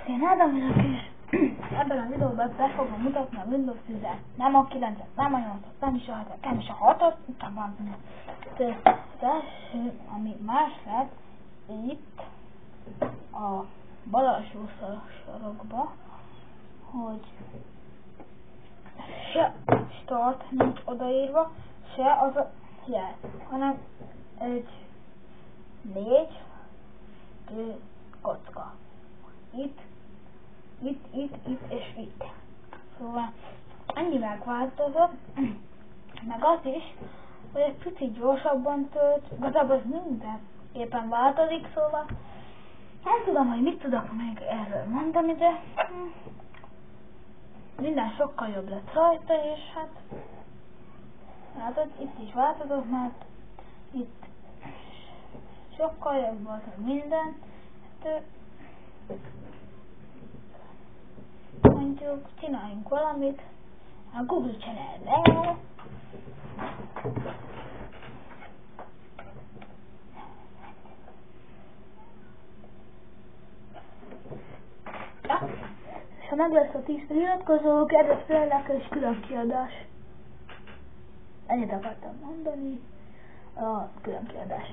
Én Ádám vagyok, és ebben a videóban be fogom mutatni a Windows 10-et. Nem a 9-et, nem a 8-at, nem is a 7-et, nem is a 6-ot, utána az első, ami más lett, itt a bal alsó sarokba, hogy se start nincs odaírva, se az a jel, hanem egy 4 kocka. Itt és itt. Szóval ennyi megváltozott, meg az is, hogy egy picit gyorsabban tölt, igazából ez mindenképpen változik, szóval nem tudom, hogy mit tudok még erről mondani, de minden sokkal jobb lett rajta, és hát itt is változott, mert itt sokkal jobb volt minden. Hát, mondjuk csináljunk valamit a Google Channel-be. És ha meg lesz a 10 feliratkozó, kedves felelek és külön kiadás. Ennyit akartam mondani, a külön kiadás.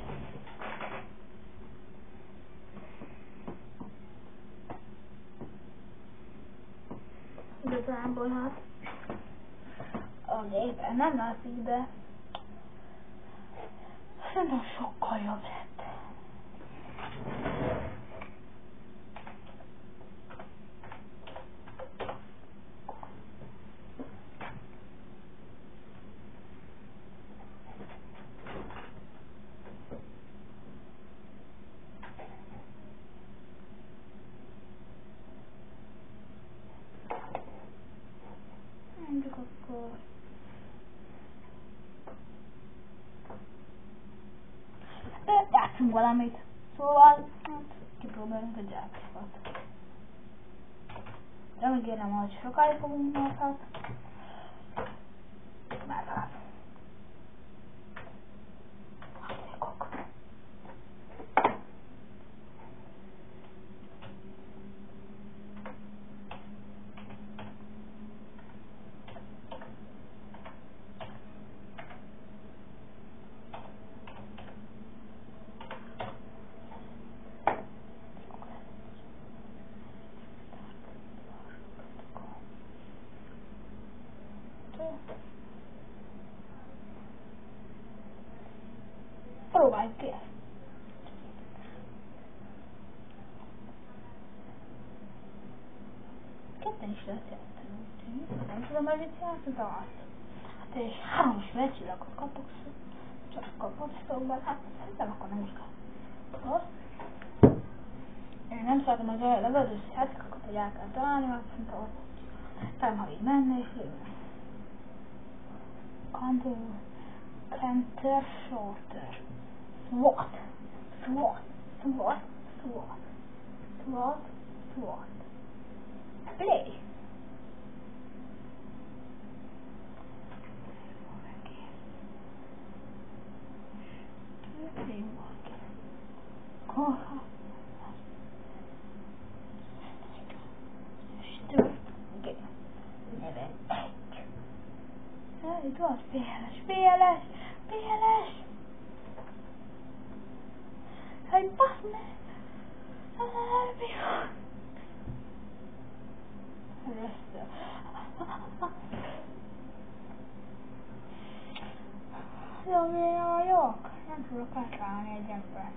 Igazából hát a gépen nem látszik, de szerintem sokkal jobb lett. Mondjuk akkor játszunk valamit. Szóval hát kipróbálunk a Jackpot. De megérem, hogy sokáig fogunk nyerhat. Meglát. Próbáljuk ki ezt. Ketten is lesz játszani. Nem tudom, hogy mit játszod, de azt. Hát és 3 csillagot kapok, csak kapok, szóval hát szerintem akkor nem is kell. Azt. Én nem szeretem az olyan levelős játékokat, hogy el kell találni, mert szerintem ott nem, ha így menne és lőne. Canter Shorter. SWAT. Play. Itt van PLS. Hey, basz meg! Mi van? Jó, milyen vagyok? Nem tudok átállni egy ember.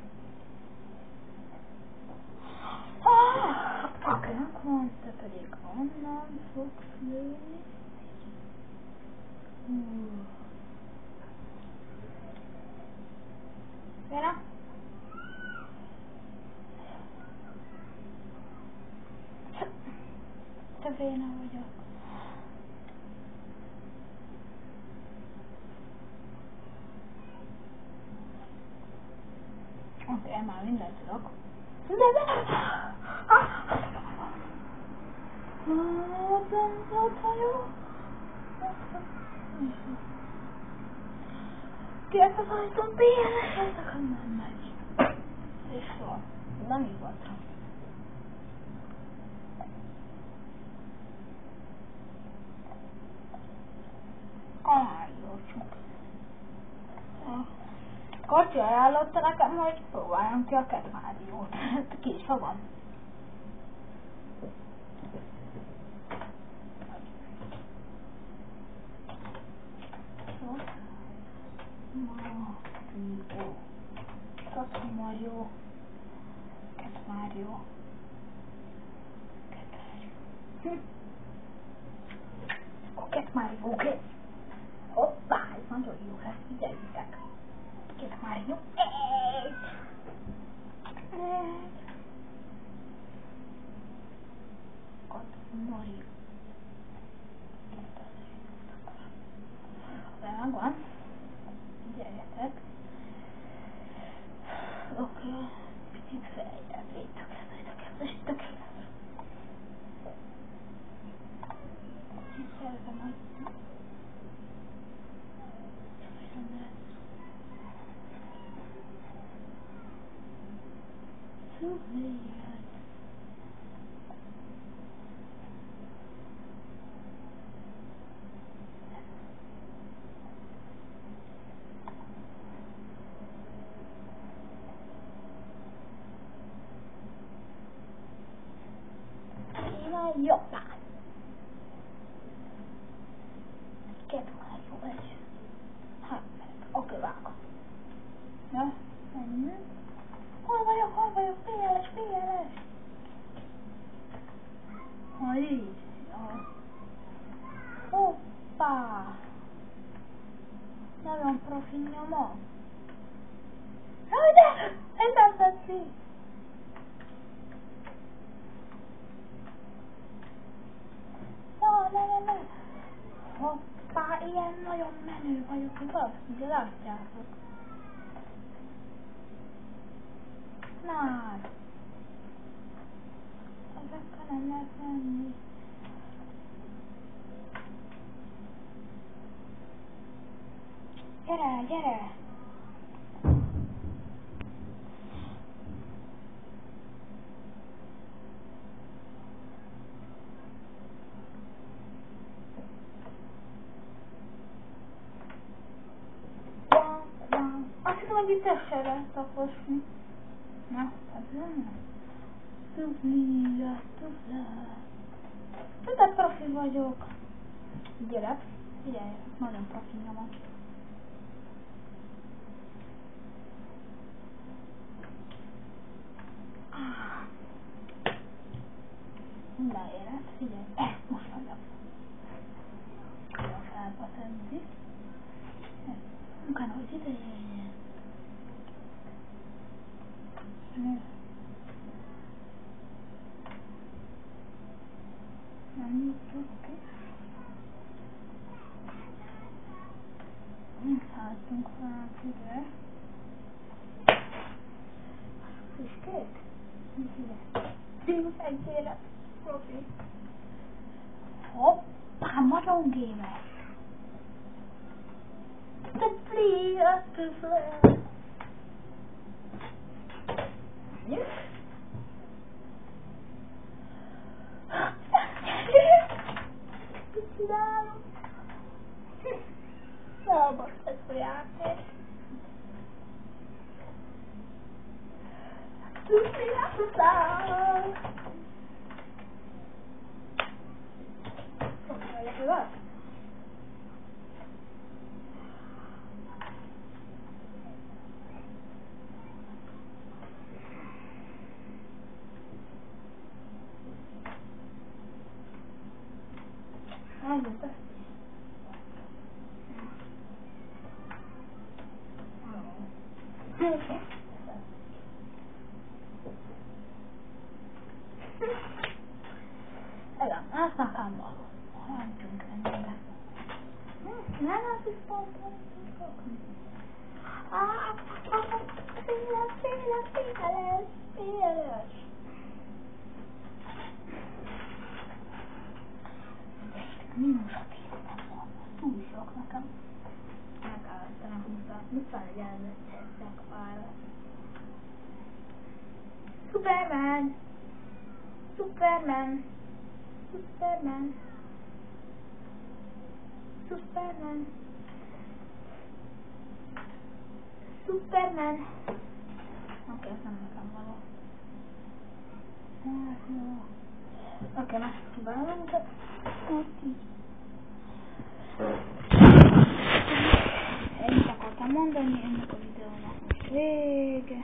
Akinek van, te pedig onnan fogsz lőni. Gyere! Te béna vagyok. Oké, már mindent tudok. De! Kérlek, hajtom PLS-et, akkor nem megy. És van. Nem így voltam. Bocsi ajánlotta nekem, hogy próbáljam ki a Cat Mario-t. Ki is van. Mario. Cat Mario. Cat Mario, oké. Hoppá, ez nagyon jó lesz, figyeljétek. Cat Mario. Cat Mario. Megvan. Figyeljetek. Oké. Picit feljebb. Tökéletes. Szeretem, hogy jobbá. Cat Mario egy. Hát, oké, vágom. Na, ennyi. Hol vagyok? PLS. Így. Hoppá. Nagyon profi nyoma. Jaj, de! Ez nem tetszik. Ne. Hoppá, ilyen nagyon menő vagyok, igaz? Ugye látjátok? Na, ezekkel nem lehet menni. Gyere! Azt hiszem, hogy itt össze lehet taposni. Na, hát nem. Tufla. De profi vagyok. Gyerek, figyelj, nagyon profi nyomom. Minden élet, figyelj, most vagyok. A felba tenni. Utána, hogy ide jöjjön. Nem jutok ki. Szálltunk fel ide. Füskék? Fiús egy élet. Profi. Hoppá, nagyon gémes. The play to fly. Mit csinálok? Most ez a játék. To fly. What? Azt nekem való. Nem tudunk ennyire. Nem az is pont. Széles. Mínusat írtam volna. Túl sok nekem. Megállítanak 21 elvesztettek áll. Superman. Superman. Oké, ez nem nekem való. Oké, megpróbálom. Ennyit akartam mondani, ennek a videónak most vége.